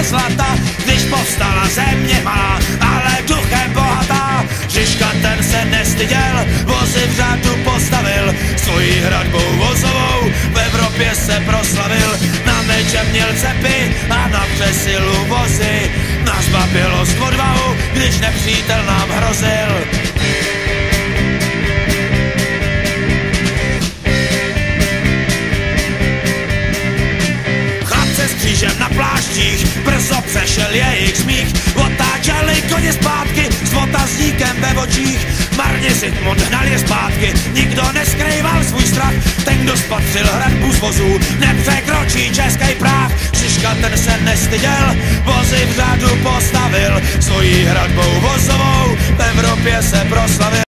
zlata, když povstala země má, ale duchem bohatá. Žižka ten se nestyděl, vozy v řádu postavil, svojí hradbou vozovou v Evropě se proslavil. Na meče měl cepy a na přesilu vozy, na zbabilost odvahu, když nepřítel nám hrozil. Chlapce s křížem na pláštích, brzo přešel jejich smích, otáčeli koně zpátky s otazníkem ve očích. Marně Zikmund hnal je zpátky, nikdo neskrýval svůj strach, ten, kdo spatřil hradbu z vozů, nepřekročí český práh. Žižka ten se nestyděl, vozy v řádu postavil, svojí hradbou vozovou v Evropě se proslavil.